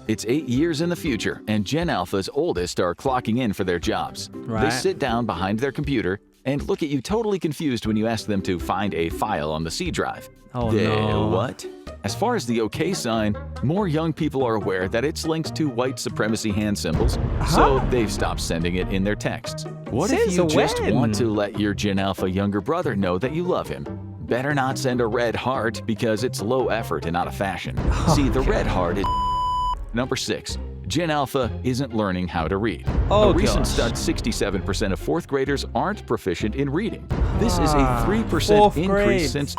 It's 8 years in the future, and Gen Alpha's oldest are clocking in for their jobs. They sit down behind their computer and look at you totally confused when you ask them to find a file on the C drive. Oh no. What? As far as the OK sign, more young people are aware that it's linked to white supremacy hand symbols, so they've stopped sending it in their texts. What if you just want to let your Gen Alpha younger brother know that you love him? Better not send a red heart because it's low effort and not a fashion. See, the red heart is... Number 6. Gen Alpha isn't learning how to read. A recent study, 67% of 4th graders aren't proficient in reading. This is a 3% increase since...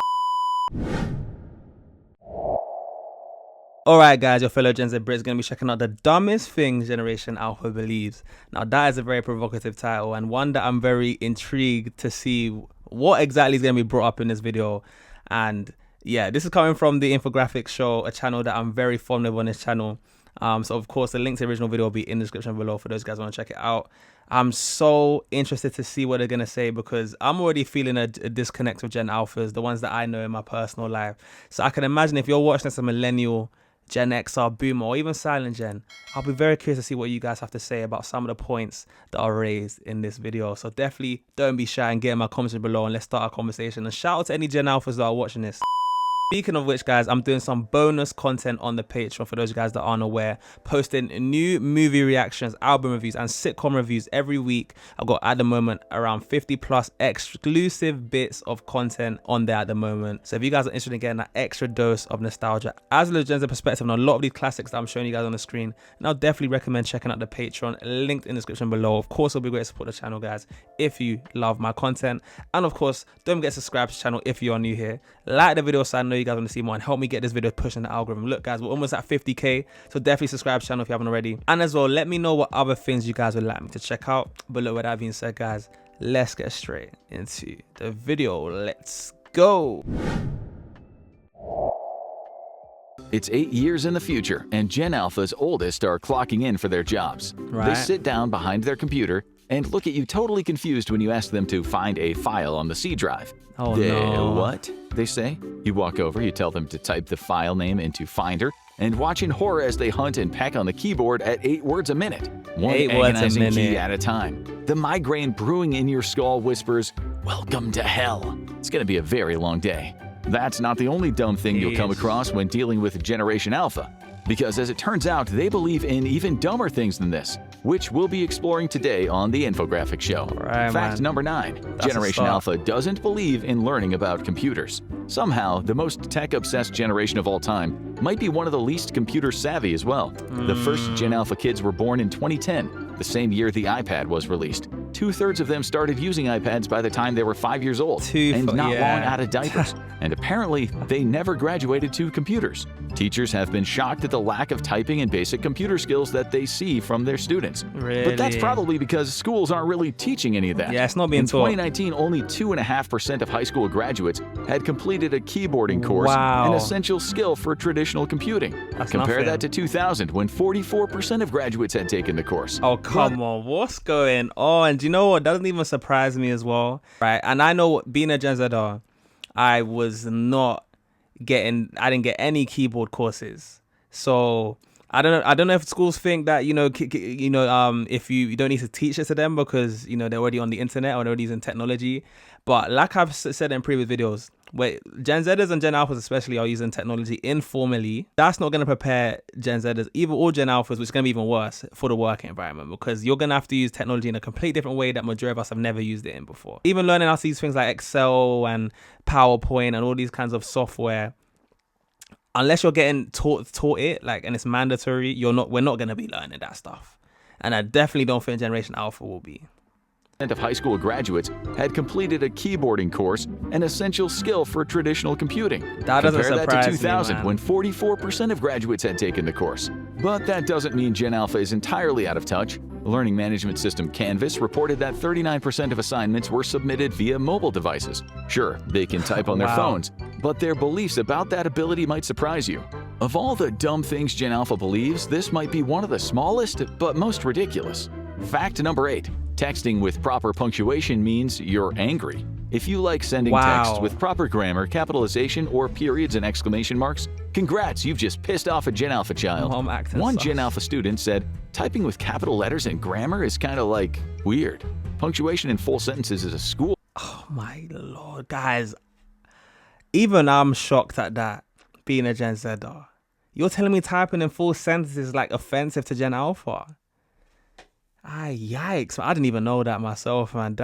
Alright guys, your fellow Gen Z Brits going to be checking out the dumbest things Generation Alpha believes. Now that is a very provocative title and one that I'm very intrigued to see what exactly is going to be brought up in this video. And yeah, this is coming from the Infographics Show, a channel that I'm very fond of on this channel. So of course the link to the original video will be in the description below for those guys who want to check it out. I'm so interested to see what they're going to say because I'm already feeling a disconnect with Gen Alphas, the ones that I know in my personal life. So I can imagine if you're watching this as a millennial, Gen X or Boomer or even Silent Gen, I'll be very curious to see what you guys have to say about some of the points that are raised in this video. So definitely don't be shy and get in my comments below and let's start our conversation. And shout out to any Gen Alphas that are watching this. Speaking of which, guys, I'm doing some bonus content on the Patreon for those guys that aren't aware, posting new movie reactions, album reviews, and sitcom reviews every week. I've got at the moment around 50+ exclusive bits of content on there at the moment. So if you guys are interested in getting that extra dose of nostalgia, as well as Gen Z perspective on a lot of these classics that I'm showing you guys on the screen, and I'll definitely recommend checking out the Patreon, linked in the description below. Of course, it'll be great to support the channel, guys, if you love my content. And of course, don't forget to subscribe to the channel if you are new here. Like the video so I know you guys want to see more and help me get this video pushed in the algorithm. Look guys, we're almost at 50k, so definitely subscribe to the channel if you haven't already. And as well, let me know what other things you guys would like me to check out. But look, with that being said, guys, let's get straight into the video. Let's go. It's 8 years in the future, and Gen Alpha's oldest are clocking in for their jobs. They sit down behind their computer and look at you totally confused when you ask them to find a file on the C drive. Oh no. What? They say. You walk over, you tell them to type the file name into Finder, and watch in horror as they hunt and peck on the keyboard at 8 words a minute. One agonizing key at a time. The migraine brewing in your skull whispers, "Welcome to hell." It's gonna be a very long day. That's not the only dumb thing you'll come across when dealing with Generation Alpha, because as it turns out, they believe in even dumber things than this, which we'll be exploring today on the Infographics Show. Fact number 9, Generation Alpha doesn't believe in learning about computers. Somehow, the most tech-obsessed generation of all time might be one of the least computer-savvy as well. The first Gen Alpha kids were born in 2010, the same year the iPad was released. 2/3 of them started using iPads by the time they were 5 years old, and not long out of diapers. And apparently, they never graduated to computers. Teachers have been shocked at the lack of typing and basic computer skills that they see from their students. But that's probably because schools aren't really teaching any of that. Yeah, it's not being taught. In 2019, only 2.5% of high school graduates had completed a keyboarding course, an essential skill for traditional computing. Compare that to 2000, when 44% of graduates had taken the course. Oh, come on. What's going on? Do you know what? That doesn't even surprise me as well. Right. And I know, being a Gen Zer, I didn't get any keyboard courses. So I don't know if schools think that, if you don't need to teach it to them because, they're already on the internet or they're already using technology. But like I've said in previous videos, where Gen Zers and Gen Alphas especially are using technology informally, that's not going to prepare Gen Zers, either or Gen Alphas, which is going to be even worse for the work environment, because you're going to have to use technology in a completely different way that majority of us have never used it in before. Even learning how to use things like Excel and PowerPoint and all these kinds of software, unless you're getting taught it, and it's mandatory, we're not going to be learning that stuff. And I definitely don't think Generation Alpha will be. Of high school graduates had completed a keyboarding course, an essential skill for traditional computing. That doesn't surprise me, Compare that to 2000, when 44% of graduates had taken the course. But that doesn't mean Gen Alpha is entirely out of touch. Learning management system Canvas reported that 39% of assignments were submitted via mobile devices. Sure, they can type on their phones, but their beliefs about that ability might surprise you. Of all the dumb things Gen Alpha believes, this might be one of the smallest but most ridiculous. Fact number 8. Texting with proper punctuation means you're angry. If you like sending texts with proper grammar, capitalization, or periods and exclamation marks, congrats, you've just pissed off a Gen Alpha child. One Gen Alpha student said, typing with capital letters and grammar is kind of like weird. Punctuation in full sentences is a school. Oh my Lord, guys. Even I'm shocked at that, being a Gen Zer. You're telling me typing in full sentences is like offensive to Gen Alpha? Yikes. I didn't even know that myself, man.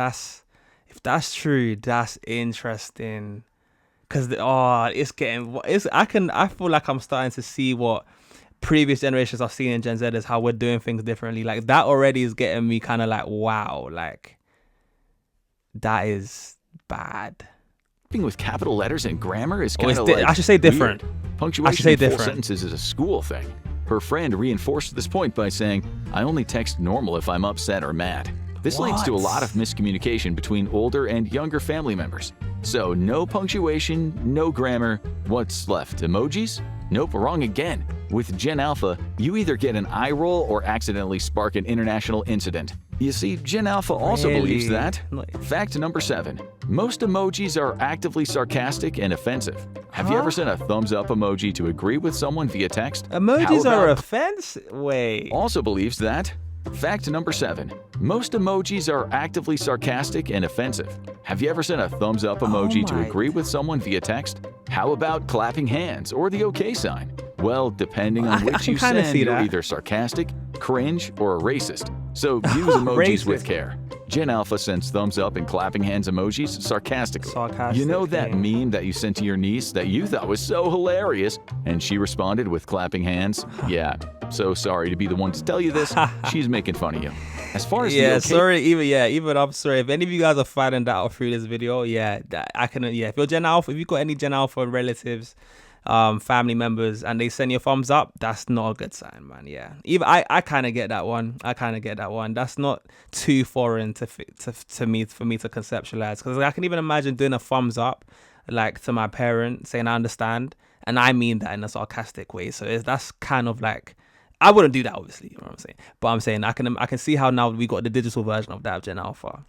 If that's true, that's interesting. Cause I feel like I'm starting to see what previous generations I've seen in Gen Z is how we're doing things differently. Like that already is getting me kind of like, wow, like that is bad. With capital letters and grammar is kind of like I should say different. Weird. Punctuation in full sentences is a school thing. Her friend reinforced this point by saying, I only text normal if I'm upset or mad. This leads to a lot of miscommunication between older and younger family members. So no punctuation, no grammar. What's left? Emojis? Nope, wrong again. With Gen Alpha, you either get an eye roll or accidentally spark an international incident. You see, Gen Alpha also believes that. Fact number 7. Most emojis are actively sarcastic and offensive. Have you ever sent a thumbs up emoji to agree with someone via text? Emojis are offensive? Wait. Also believes that. Fact number 7. Most emojis are actively sarcastic and offensive. Have you ever sent a thumbs up emoji to agree with someone via text? How about clapping hands or the OK sign? Well, depending on which you send, you're either sarcastic, cringe, or a racist. So use emojis with care. Gen Alpha sends thumbs up and clapping hands emojis sarcastically. You know that meme that you sent to your niece that you thought was so hilarious, and she responded with clapping hands? Yeah, so sorry to be the one to tell you this. She's making fun of you. As far as even I'm sorry. If any of you guys are finding that out through this video, if you're Gen Alpha, if you've got any Gen Alpha relatives, family members, and they send you a thumbs up, that's not a good sign, man. Yeah, even I kind of get that one. That's not too foreign to me for me to conceptualize, because I can even imagine doing a thumbs up like to my parent, saying I understand, and I mean that in a sarcastic way. So that's kind of like, I wouldn't do that, obviously, you know what I'm saying, but I'm saying I can see how now we got the digital version of that of Gen Alpha.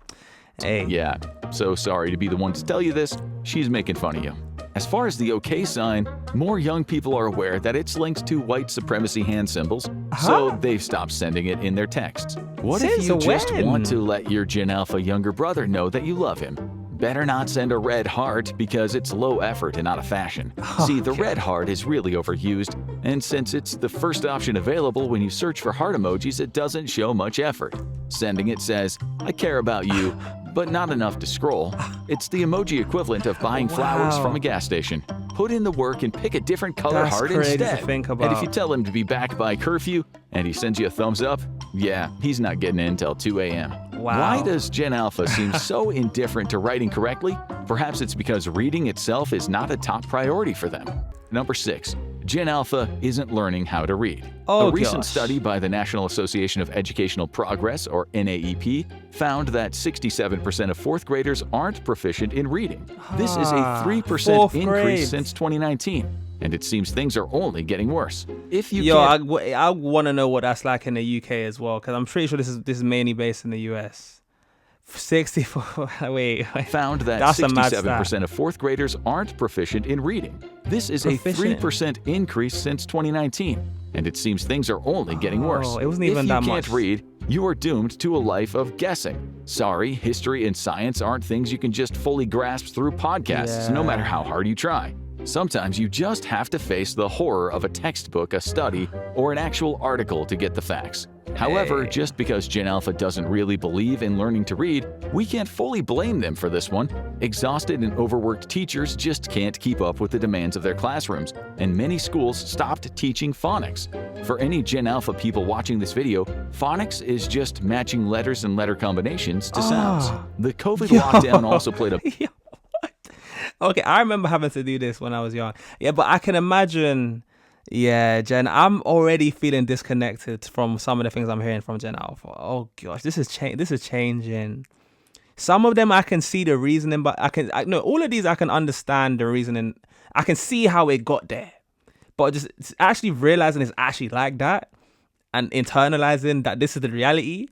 Hey. Yeah, so sorry to be the one to tell you this. She's making fun of you. As far as the OK sign, more young people are aware that it's linked to white supremacy hand symbols, so they've stopped sending it in their texts. What if you just want to let your Gen Alpha younger brother know that you love him? Better not send a red heart, because it's low effort and out of fashion. See, the red heart is really overused, and since it's the first option available when you search for heart emojis, it doesn't show much effort. Sending it says, I care about you, but not enough to scroll. It's the emoji equivalent of buying flowers from a gas station. Put in the work and pick a different color heart instead. And if you tell him to be back by curfew and he sends you a thumbs up, yeah, he's not getting in till 2 a.m. Why does Gen Alpha seem so indifferent to writing correctly? Perhaps it's because reading itself is not a top priority for them. Number 6. Gen Alpha isn't learning how to read. A recent study by the National Association of Educational Progress, or NAEP, found that 67% of 4th graders aren't proficient in reading. This is a 3% increase since 2019, and it seems things are only getting worse. If you I want to know what that's like in the UK as well, because I'm pretty sure this is mainly based in the US. 64. Wait. Found that 67% of 4th graders aren't proficient in reading. This is a 3% increase since 2019, and it seems things are only getting worse. It wasn't even that much. If you can't read, you are doomed to a life of guessing. Sorry, history and science aren't things you can just fully grasp through podcasts, no matter how hard you try. Sometimes you just have to face the horror of a textbook, a study, or an actual article to get the facts. However, just because Gen Alpha doesn't really believe in learning to read, we can't fully blame them for this one. Exhausted and overworked teachers just can't keep up with the demands of their classrooms, and many schools stopped teaching phonics. For any Gen Alpha people watching this video, phonics is just matching letters and letter combinations to sounds. The COVID lockdown also played a... Okay, I remember having to do this when I was young. Yeah, but I can imagine... Yeah, Gen, I'm already feeling disconnected from some of the things I'm hearing from Gen Alpha. Oh gosh, this is changing. Some of them I can see the reasoning, but all of these I can understand the reasoning. I can see how it got there, but just actually realizing it's actually like that and internalizing that this is the reality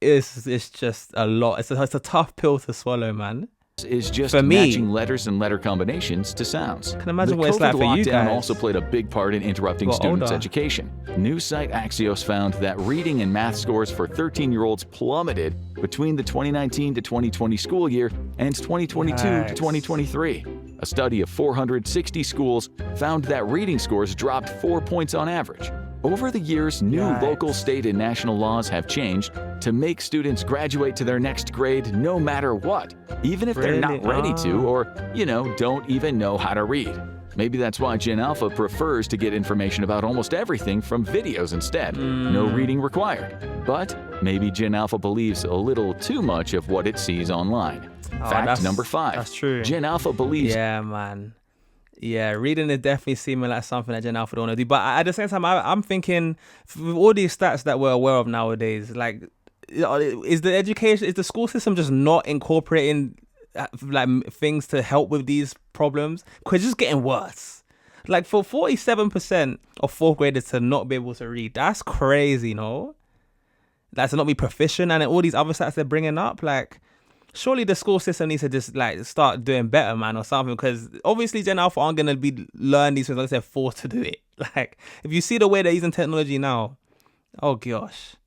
it's just a lot. It's a tough pill to swallow, man. is just For me, matching letters and letter combinations to sounds. Can imagine the what it's like COVID for you lockdown guys. also played a big part in interrupting Got students' older. education. News site Axios found that reading and math scores for 13-year-olds plummeted between the 2019 to 2020 school year and 2022 to 2023. A study of 460 schools found that reading scores dropped 4 points on average. Over the years, new local, state, and national laws have changed to make students graduate to their next grade no matter what, even if they're not ready to or, don't even know how to read. Maybe that's why Gen Alpha prefers to get information about almost everything from videos instead. No reading required. But maybe Gen Alpha believes a little too much of what it sees online. Fact number 5. That's true. Gen Alpha believes... Yeah, man. Yeah, reading is definitely seeming like something that Gen Alpha don't want to do. But at the same time, I'm thinking, with all these stats that we're aware of nowadays, like, is the school system just not incorporating like things to help with these problems? Because it's just getting worse. Like, for 47% of fourth graders to not be able to read, that's crazy, no? Like, to not be proficient, and then all these other stats they're bringing up, like, surely the school system needs to just like start doing better, man, or something. Because obviously Gen Alpha aren't gonna be learn these things unless they're forced to do it. Like, if you see the way they're using technology now, oh gosh.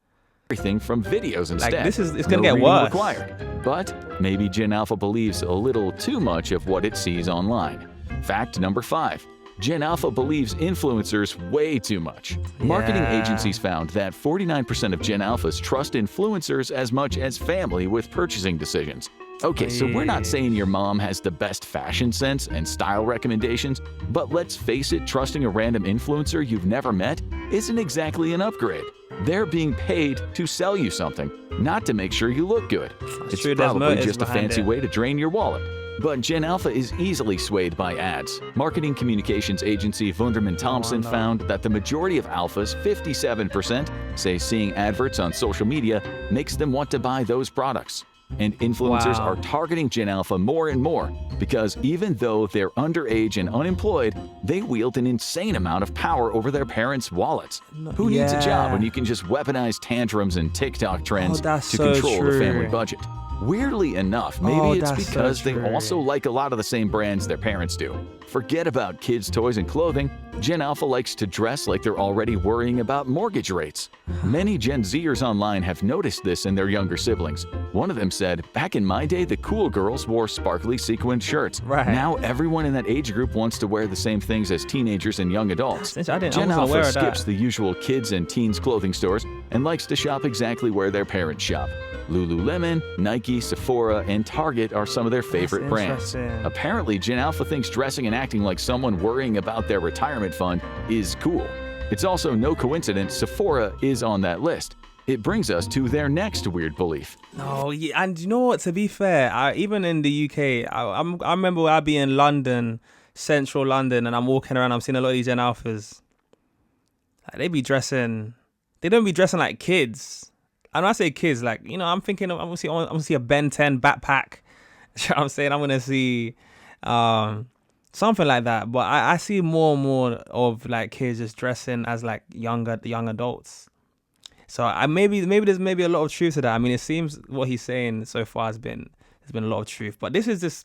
Everything from videos instead. Like, it's gonna get reading worse. Required. But maybe Gen Alpha believes a little too much of what it sees online. Fact number 5. Gen Alpha believes influencers way too much. Marketing agencies found that 49% of Gen Alphas trust influencers as much as family with purchasing decisions. Okay, so we're not saying your mom has the best fashion sense and style recommendations, but let's face it, trusting a random influencer you've never met isn't exactly an upgrade. They're being paid to sell you something, not to make sure you look good. It's probably just a fancy way to drain your wallet. But Gen Alpha is easily swayed by ads. Marketing communications agency Wunderman Thompson found that the majority of alphas, 57%, say seeing adverts on social media makes them want to buy those products. And influencers are targeting Gen Alpha more and more because even though they're underage and unemployed, they wield an insane amount of power over their parents' wallets. Who needs a job when you can just weaponize tantrums and TikTok trends to control the family budget? Weirdly enough, maybe it's because they also like a lot of the same brands their parents do. Forget about kids' toys and clothing. Gen Alpha likes to dress like they're already worrying about mortgage rates. Many Gen Zers online have noticed this in their younger siblings. One of them said, "Back in my day, the cool girls wore sparkly sequined shirts. Now everyone in that age group wants to wear the same things as teenagers and young adults." Gen Alpha skips the usual kids and teens clothing stores and likes to shop exactly where their parents shop. Lululemon, Nike, Sephora, and Target are some of their favorite brands. Apparently, Gen Alpha thinks dressing and acting like someone worrying about their retirement fund is cool. It's also no coincidence Sephora is on that list. It brings us to their next weird belief. No, yeah, and you know what? To be fair, even in the UK, I remember I'd be in London, central London, and I'm walking around. I'm seeing a lot of these Gen Alphas. Like, they don't be dressing like kids. And when I say kids, like, I'm thinking I'm gonna see a Ben 10 backpack. You know what I'm saying? I'm gonna see something like that. But I see more and more of like kids just dressing as like young adults. So maybe there's a lot of truth to that. I mean, it seems what he's saying so far has been a lot of truth. But this is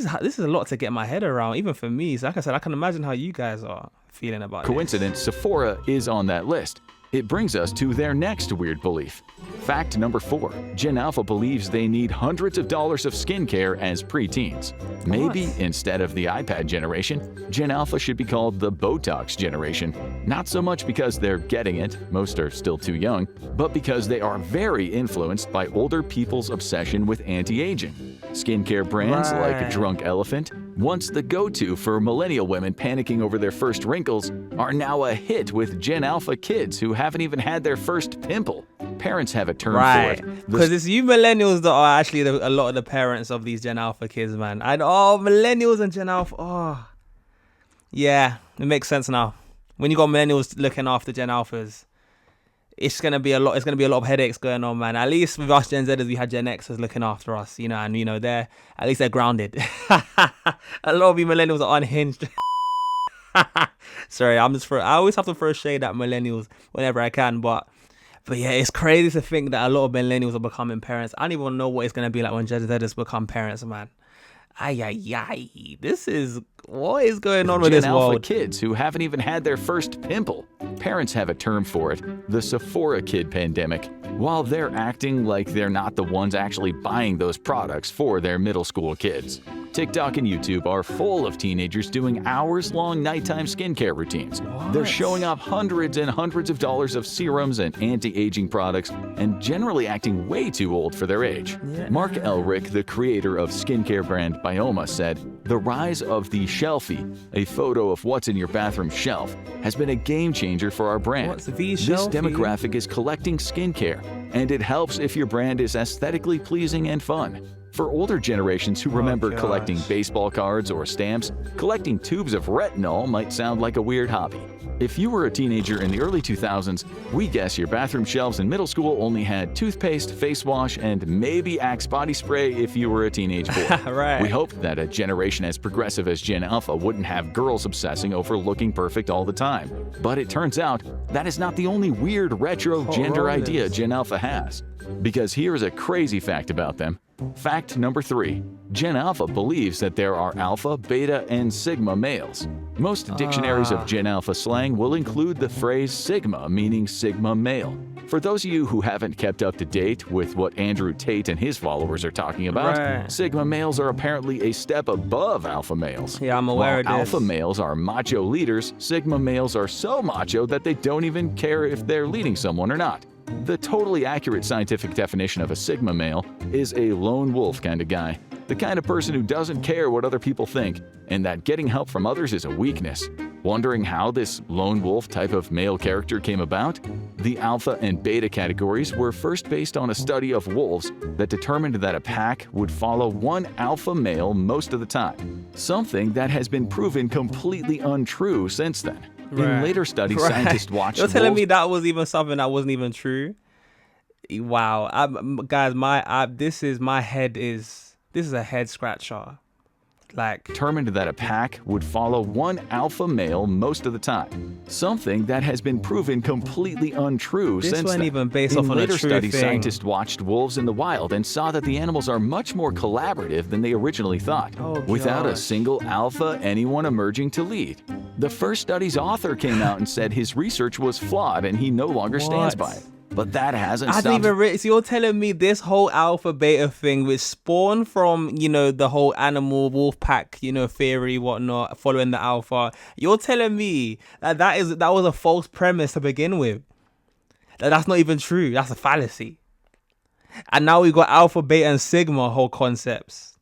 a lot to get my head around, even for me. So like I said, I can imagine how you guys are feeling about Coincidence, Sephora is on that list. It brings us to their next weird belief. Fact number 4. Gen Alpha believes they need hundreds of dollars of skincare as preteens. Maybe instead of the iPad generation, Gen Alpha should be called the Botox generation. Not so much because they're getting it, most are still too young, but because they are very influenced by older people's obsession with anti-aging. Skincare brands like Drunk Elephant, once the go-to for millennial women panicking over their first wrinkles, are now a hit with Gen Alpha kids who haven't even had their first pimple. Parents have a term for it. Because it's you millennials that are actually a lot of the parents of these Gen Alpha kids, man. Millennials and Gen Alpha. Oh, yeah, it makes sense now. When you got millennials looking after Gen Alphas, it's gonna be a lot. It's gonna be a lot of headaches going on, man. At least with us Gen Zers, we had Gen Xers looking after us, and they're at least they're grounded. A lot of you millennials are unhinged. Sorry, I always have to throw shade at millennials whenever I can, but yeah, it's crazy to think that a lot of millennials are becoming parents. I don't even know what it's gonna be like when Gen Zers become parents, man. This is what is going on with Gen this Alpha world. kids who haven't even had their first pimple. Parents have a term for it, the Sephora kid pandemic. While they're acting like they're not the ones actually buying those products for their middle school kids. TikTok and YouTube are full of teenagers doing hours-long nighttime skincare routines. They're showing off hundreds and hundreds of dollars of serums and anti-aging products and generally acting way too old for their age. Mark Elric, the creator of skincare brand Bioma, said, "The rise of the shelfie, a photo of what's in your bathroom shelf, has been a game changer for our brand. What's the This shelfie? demographic is collecting skincare, and it helps if your brand is aesthetically pleasing and fun." For older generations who remember collecting baseball cards or stamps, collecting tubes of retinol might sound like a weird hobby. If you were a teenager in the early 2000s, we guess your bathroom shelves in middle school only had toothpaste, face wash, and maybe Axe body spray if you were a teenage boy. Right. We hoped that a generation as progressive as Gen Alpha wouldn't have girls obsessing over looking perfect all the time. But it turns out that is not the only weird retro gender idea Gen Alpha has. Because here's a crazy fact about them. Fact number 3. Gen Alpha believes that there are alpha, beta, and sigma males. Most dictionaries of Gen Alpha slang will include the phrase sigma, meaning sigma male. For those of you who haven't kept up to date with what Andrew Tate and his followers are talking about, sigma males are apparently a step above alpha males. Yeah, I'm aware of this. While alpha males are macho leaders, sigma males are so macho that they don't even care if they're leading someone or not. The totally accurate scientific definition of a sigma male is a lone wolf kind of guy, the kind of person who doesn't care what other people think, and that getting help from others is a weakness. Wondering how this lone wolf type of male character came about? The alpha and beta categories were first based on a study of wolves that determined that a pack would follow one alpha male most of the time, something that has been proven completely untrue since then. In later studies, scientists watched You're telling wolves me that was even something that wasn't even true? Wow, guys, this is a head scratcher. Like, determined that a pack would follow one alpha male most of the time, something that has been proven completely untrue this since wasn't then. even based In off on a later true studies, thing. scientists watched wolves in the wild and saw that the animals are much more collaborative than they originally thought, without a single alpha anyone emerging to lead. The first study's author came out and said his research was flawed and he no longer stands by it. But that hasn't stopped. I didn't even so you're telling me this whole alpha beta thing which spawned from, the whole animal wolf pack, theory, whatnot, following the alpha. You're telling me that was a false premise to begin with. That's not even true. That's a fallacy. And now we've got alpha, beta, and sigma whole concepts.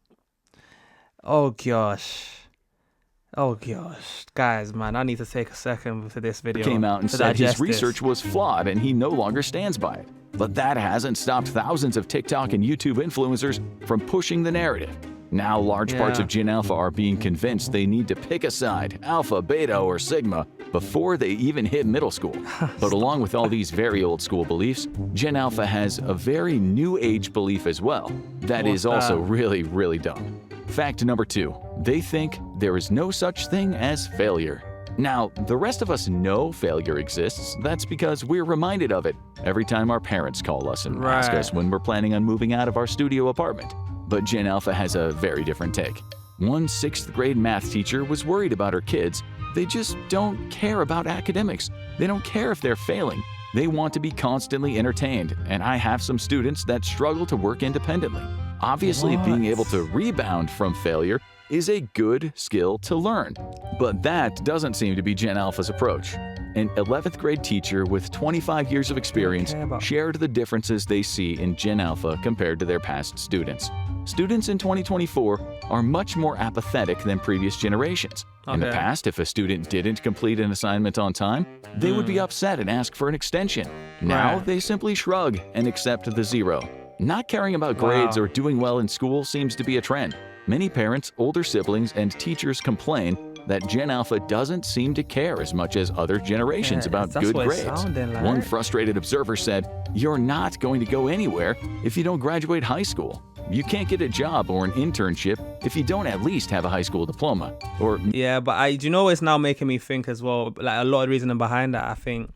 Oh gosh, guys, man, I need to take a second for this video. Came out and said his research was flawed and he no longer stands by it. But that hasn't stopped thousands of TikTok and YouTube influencers from pushing the narrative. Now large parts of Gen Alpha are being convinced they need to pick a side, alpha, beta, or sigma, before they even hit middle school. But along with all these very old school beliefs, Gen Alpha has a very new age belief as well that is also really, really dumb. Fact number 2. They think there is no such thing as failure. Now, the rest of us know failure exists. That's because we're reminded of it every time our parents call us and ask us when we're planning on moving out of our studio apartment. But Gen Alpha has a very different take. One 6th grade math teacher was worried about her kids. They just don't care about academics. They don't care if they're failing. They want to be constantly entertained, and I have some students that struggle to work independently. Obviously, being able to rebound from failure is a good skill to learn. But that doesn't seem to be Gen Alpha's approach. An 11th grade teacher with 25 years of experience shared the differences they see in Gen Alpha compared to their past students. Students in 2024 are much more apathetic than previous generations. In the past, if a student didn't complete an assignment on time, they would be upset and ask for an extension. Now, they simply shrug and accept the 0. Not caring about grades or doing well in school seems to be a trend. Many parents, older siblings, and teachers complain that Gen Alpha doesn't seem to care as much as other generations about good grades. One frustrated observer said, "You're not going to go anywhere if you don't graduate high school. You can't get a job or an internship if you don't at least have a high school diploma." Or but do you know what's now making me think as well? Like, a lot of reasoning behind that, I think.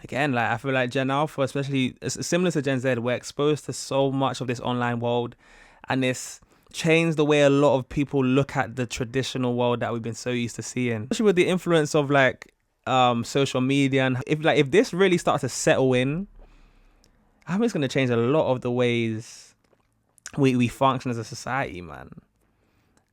Again, like, I feel like Gen Alpha, especially similar to Gen Z, we're exposed to so much of this online world, and change the way a lot of people look at the traditional world that we've been so used to seeing, especially with the influence of like social media. And if this really starts to settle in, I think it's going to change a lot of the ways we function as a society, man.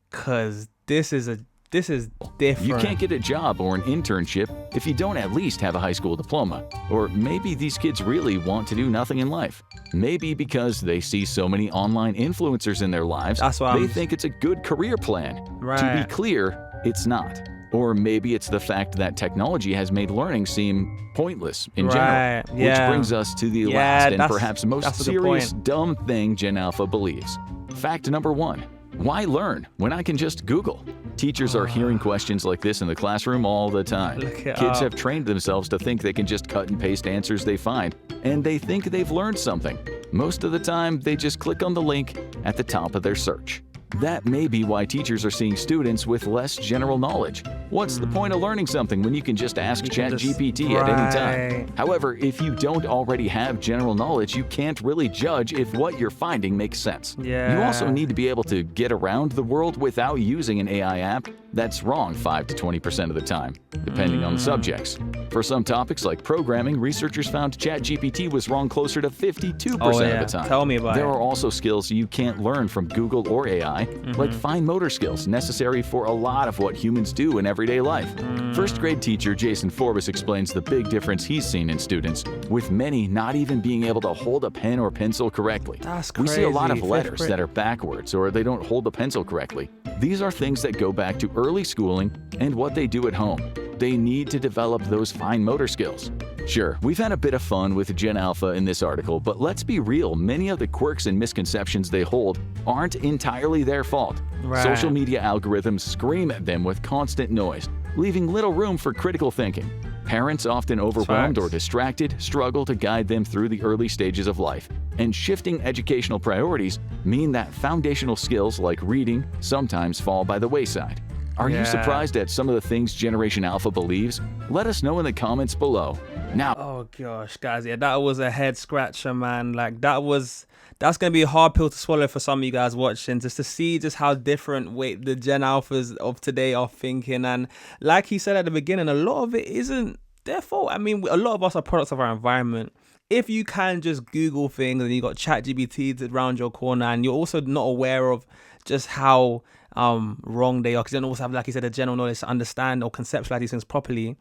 Because this is different. You can't get a job or an internship if you don't at least have a high school diploma. Or maybe these kids really want to do nothing in life. Maybe because they see so many online influencers in their lives, they think it's a good career plan. Right. To be clear, it's not. Or maybe it's the fact that technology has made learning seem pointless in general. Which brings us to the last and perhaps most serious dumb thing Gen Alpha believes. Fact number 1. Why learn when I can just Google? Teachers are hearing questions like this in the classroom all the time. Kids have trained themselves to think they can just cut and paste answers they find, and they think they've learned something. Most of the time, they just click on the link at the top of their search. That may be why teachers are seeing students with less general knowledge. What's the point of learning something when you can just ask ChatGPT at any time? However, if you don't already have general knowledge, you can't really judge if what you're finding makes sense. You also need to be able to get around the world without using an AI app that's wrong 5 to 20% of the time, depending on the subjects. For some topics like programming, researchers found ChatGPT was wrong closer to 52% of the time. Tell me about There are also skills you can't learn from Google or AI, like fine motor skills necessary for a lot of what humans do in everyday life. First grade teacher Jason Forbes explains the big difference he's seen in students, with many not even being able to hold a pen or pencil correctly. That's crazy. We see a lot of letters that are backwards or they don't hold the pencil correctly. These are things that go back to early schooling and what they do at home. They need to develop those fine motor skills. Sure, we've had a bit of fun with Gen Alpha in this article, but let's be real, many of the quirks and misconceptions they hold aren't entirely their fault. Social media algorithms scream at them with constant noise, leaving little room for critical thinking. Parents, often overwhelmed or distracted, struggle to guide them through the early stages of life. And shifting educational priorities mean that foundational skills like reading sometimes fall by the wayside. Are you surprised at some of the things Generation Alpha believes? Let us know in the comments below. Now, oh gosh, guys, that was a head scratcher, man. Like that's gonna be a hard pill to swallow for some of you guys watching, just to see just how different the Gen Alphas of today are thinking. And like he said at the beginning, a lot of it isn't their fault. I mean, a lot of us are products of our environment. If you can just Google things and you got ChatGPT around your corner, and you're also not aware of just how wrong they are, because you don't also have, like you said, the general knowledge to understand or conceptualize these things properly,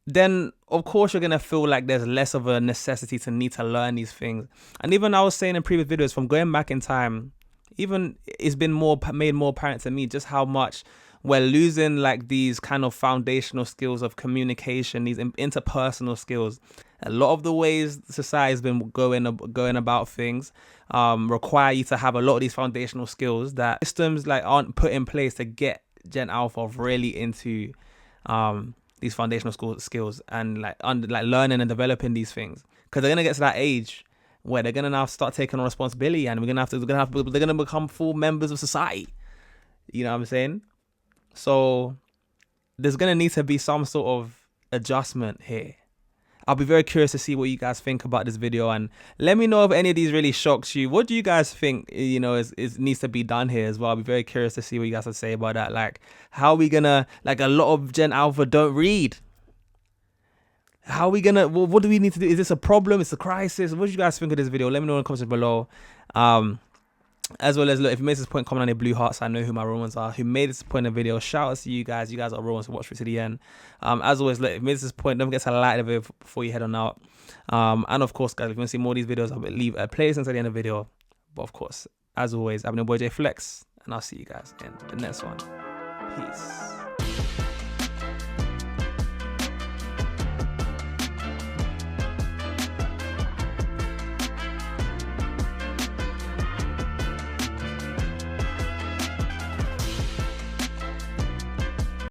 then of course you're going to feel like there's less of a necessity to need to learn these things. And even I was saying in previous videos, from going back in time, even it's been made more apparent to me just how much we're losing like these kind of foundational skills of communication, these interpersonal skills. A lot of the ways society has been going about things require you to have a lot of these foundational skills that systems like aren't put in place to get Gen Alpha really into these foundational skills and like learning and developing these things, because they're gonna get to that age where they're gonna now start taking on responsibility, and they're gonna become full members of society. You know what I'm saying? So there's gonna need to be some sort of adjustment here. I'll be very curious to see what you guys think about this video, and let me know if any of these really shocks you. What do you guys think, you know, is needs to be done here as well? I'll be very curious to see what you guys have to say about that. Like, how are we gonna, like, a lot of Gen Alpha don't read. How are we gonna, well, what do we need to do? Is this a problem? It's a crisis? What do you guys think of this video? Let me know in the comments below. As well as, look, if you made this point, comment on your blue hearts. I know who my real ones are. Who made this point in the video? Shout out to you guys. You guys are real ones who watch through to the end. As always, look, if you made this point, don't forget to like the video before you head on out. And of course, guys, if you want to see more of these videos, I'll leave a playlist until the end of the video. But of course, as always, I've been your boy JayFlex, and I'll see you guys in the next one. Peace.